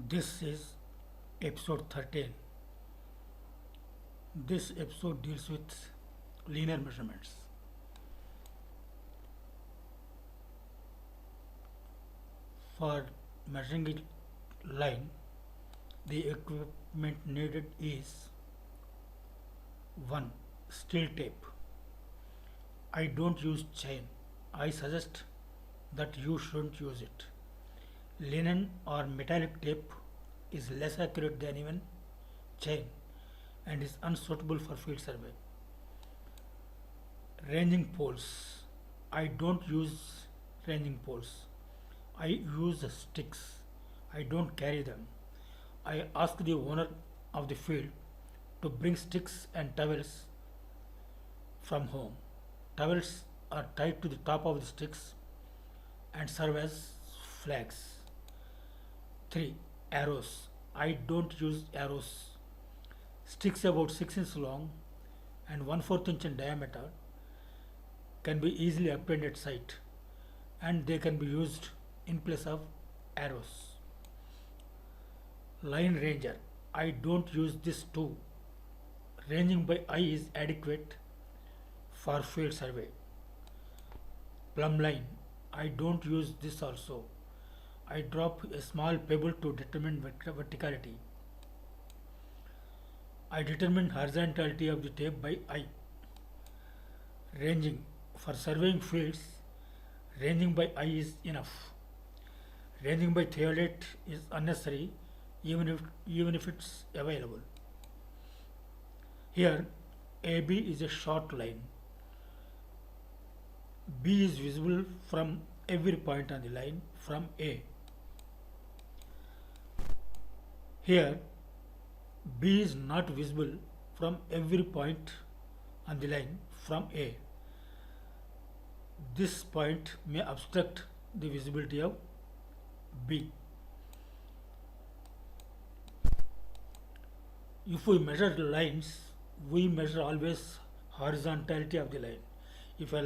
This is episode 13. This episode deals with linear measurements. For measuring a line, the equipment needed is 1. Steel tape. I don't use chain. I suggest that you shouldn't use it. Linen or metallic tape is less accurate than even chain and is unsuitable for field survey. Ranging poles. I don't use ranging poles. I use sticks. I don't carry them. I ask the owner of the field to bring sticks and towels from home. Towels are tied to the top of the sticks and serve as flags. 3. Arrows. I don't use arrows. Sticks about 6 inches long and 1/4 inch in diameter can be easily obtained at site and they can be used in place of arrows. Line ranger. I don't use this too. Ranging by eye is adequate for field survey. Plumb line. I don't use this also. I drop a small pebble to determine verticality. I determine horizontality of the tape by eye. Ranging. For surveying fields, ranging by eye is enough. Ranging by theodolite is unnecessary even if it's available. Here, AB is a short line. B is visible from every point on the line from A. Here, B is not visible from every point on the line from A. This point may obstruct the visibility of B. If we measure lines, we measure always horizontality of the line. If the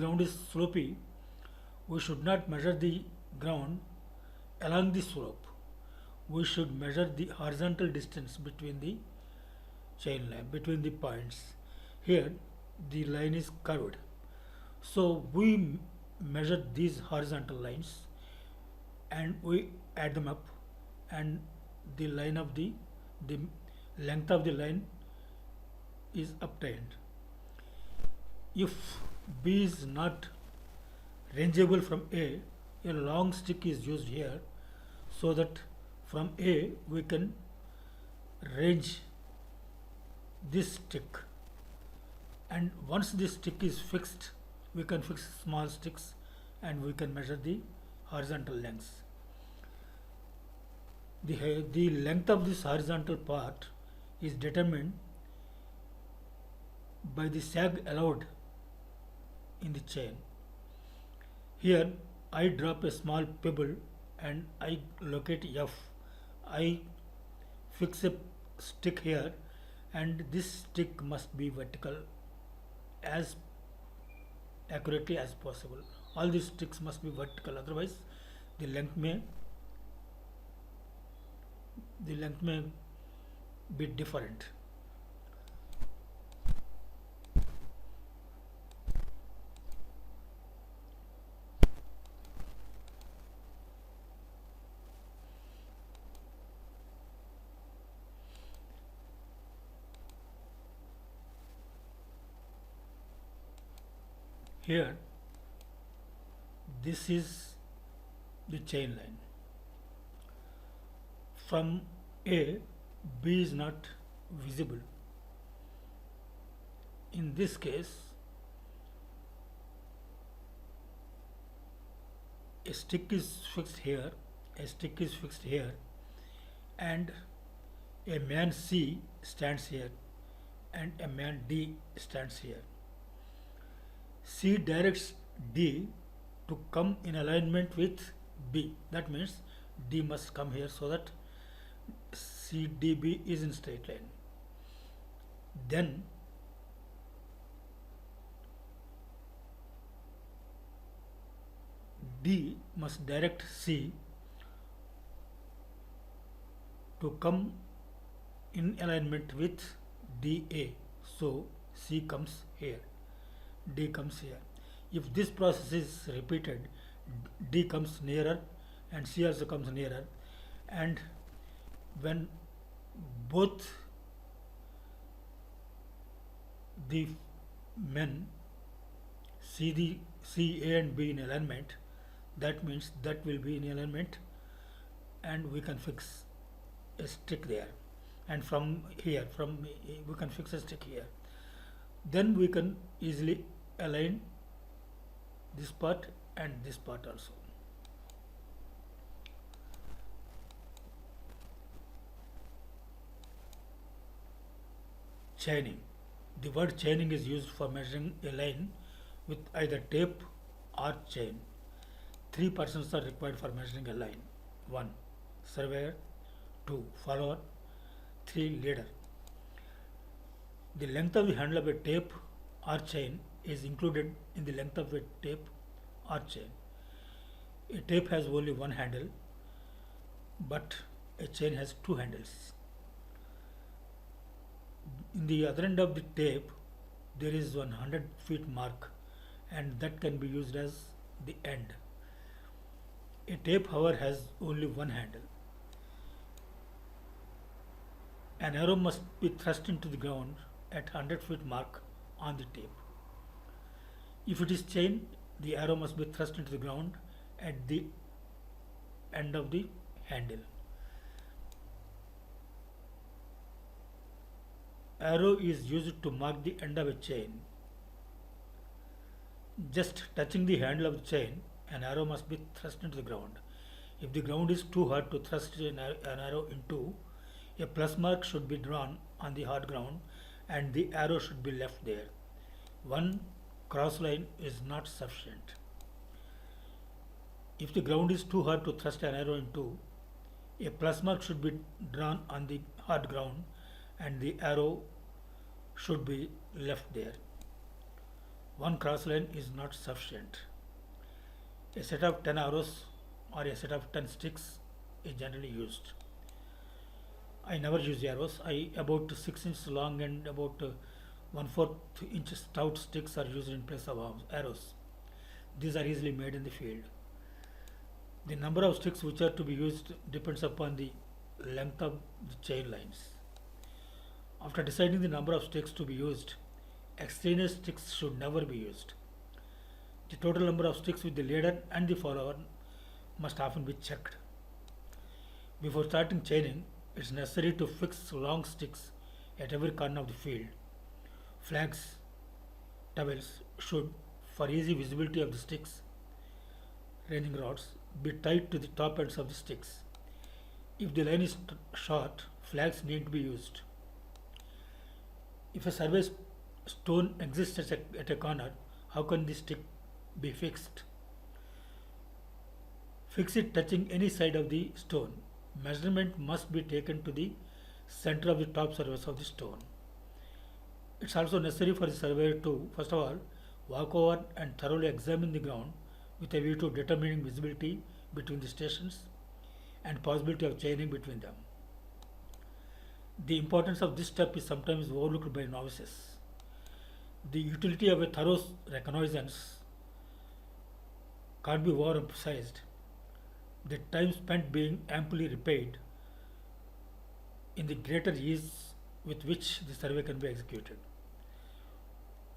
ground is slopy, we should not measure the ground along the slope. We should measure the horizontal distance between the chain line, between the points. Here, the line is curved. So we measure these horizontal lines and we add them up, and the line of the length of the line is obtained. If B is not rangeable from A, a long stick is used here so that from A we can range this stick, and once this stick is fixed, we can fix small sticks and we can measure the horizontal lengths. The length of this horizontal part is determined by the sag allowed in the chain. Here I drop a small pebble and I locate F. I fix a stick here, and this stick must be vertical as accurately as possible. All these sticks must be vertical, otherwise the length may be different. Here, this is the chain line. From A, B is not visible. In this case, a stick is fixed here, a stick is fixed here, and a man C stands here, and a man D stands here. C directs D to come in alignment with B. That means D must come here so that CDB is in straight line. Then D must direct C to come in alignment with DA. So C comes here, D comes here. If this process is repeated, D comes nearer and C also comes nearer, and when both the men see A and B in alignment, that means that will be in alignment, and we can fix a stick there. And from here, we can fix a stick here. Then we can easily align this part and this part also. Chaining. The word chaining is used for measuring a line with either tape or chain. Three persons are required for measuring a line. 1. Surveyor. 2. Follower. 3. Leader. The length of the handle of a tape or chain is included in the length of a tape or chain. A tape has only one handle, but a chain has two handles. In the other end of the tape, there is 100 feet mark, and that can be used as the end. A tape, however, has only one handle. An arrow must be thrust into the ground at 100 feet mark on the tape. If it is chain, the arrow must be thrust into the ground at the end of the handle. Arrow is used to mark the end of a chain. Just touching the handle of the chain, an arrow must be thrust into the ground. If the ground is too hard to thrust an arrow into, a plus mark should be drawn on the hard ground and the arrow should be left there. One cross line is not sufficient. If the ground is too hard to thrust an arrow into, a plus mark should be drawn on the hard ground and the arrow should be left there. One cross line is not sufficient. A set of 10 arrows or a set of 10 sticks is generally used. I never use arrows. About 6 inches long and about 1/4 inch stout sticks are used in place of arrows. These are easily made in the field. The number of sticks which are to be used depends upon the length of the chain lines. After deciding the number of sticks to be used, extraneous sticks should never be used. The total number of sticks with the leader and the follower must often be checked. Before starting chaining, it is necessary to fix long sticks at every corner of the field. Flags, towels should, for easy visibility of the sticks, ranging rods, be tied to the top ends of the sticks. If the line is short, flags need to be used. If a survey stone exists at a corner, how can the stick be fixed? Fix it touching any side of the stone. Measurement must be taken to the center of the top surface of the stone. It's also necessary for the surveyor to, first of all, walk over and thoroughly examine the ground with a view to determining visibility between the stations and possibility of chaining between them. The importance of this step is sometimes overlooked by novices. The utility of a thorough reconnaissance can't be overemphasized. The time spent being amply repaid in the greater ease with which the survey can be executed.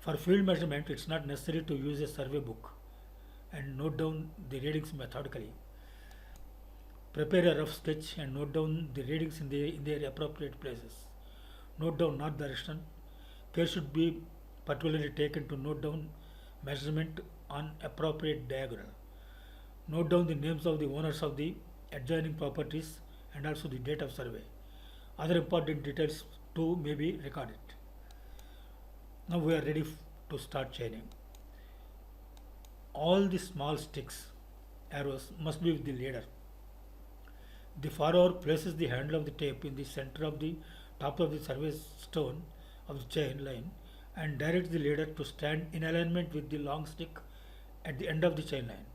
For field measurement, it's not necessary to use a survey book and note down the readings methodically. Prepare a rough sketch and note down the readings in their appropriate places. Note down north direction. Care should be particularly taken to note down measurement on appropriate diagonal. Note down the names of the owners of the adjoining properties and also the date of survey. Other important details too may be recorded. Now we are ready to start chaining. All the small sticks, arrows, must be with the leader. The follower places the handle of the tape in the center of the top of the survey stone of the chain line and directs the leader to stand in alignment with the long stick at the end of the chain line.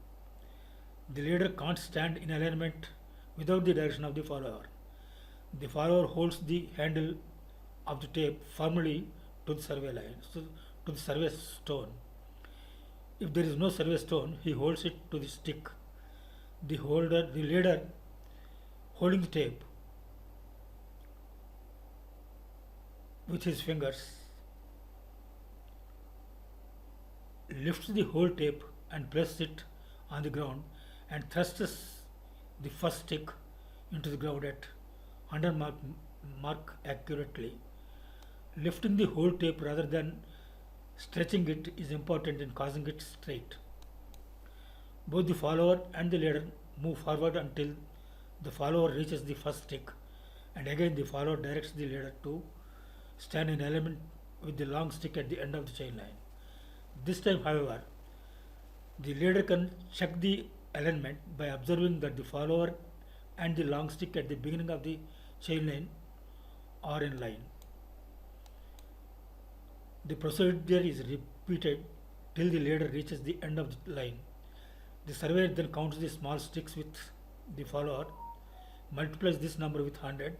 The leader can't stand in alignment without the direction of the follower. The follower holds the handle of the tape firmly to the survey line, so to the survey stone. If there is no survey stone, he holds it to the stick. The leader holding the tape with his fingers lifts the whole tape and presses it on the ground and thrusts the first stick into the ground at 100 mark accurately. Lifting the whole tape rather than stretching it is important in causing it straight. Both the follower and the leader move forward until the follower reaches the first stick, and again the follower directs the leader to stand in alignment with the long stick at the end of the chain line. This time, however, the leader can check the alignment by observing that the follower and the long stick at the beginning of the chain line are in line. The procedure is repeated till the leader reaches the end of the line. The surveyor then counts the small sticks with the follower, multiplies this number with 100,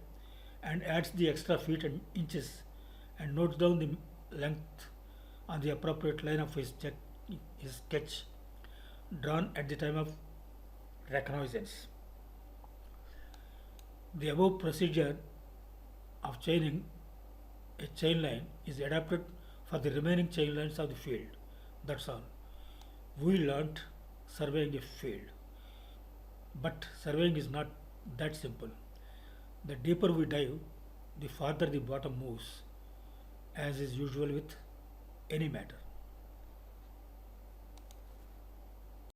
and adds the extra feet and inches, and notes down the length on the appropriate line of his sketch drawn at the time of reconnaissance. The above procedure of chaining a chain line is adapted for the remaining chain lines of the field. That's all. We learnt surveying a field. But surveying is not that simple. The deeper we dive, the farther the bottom moves, as is usual with any matter.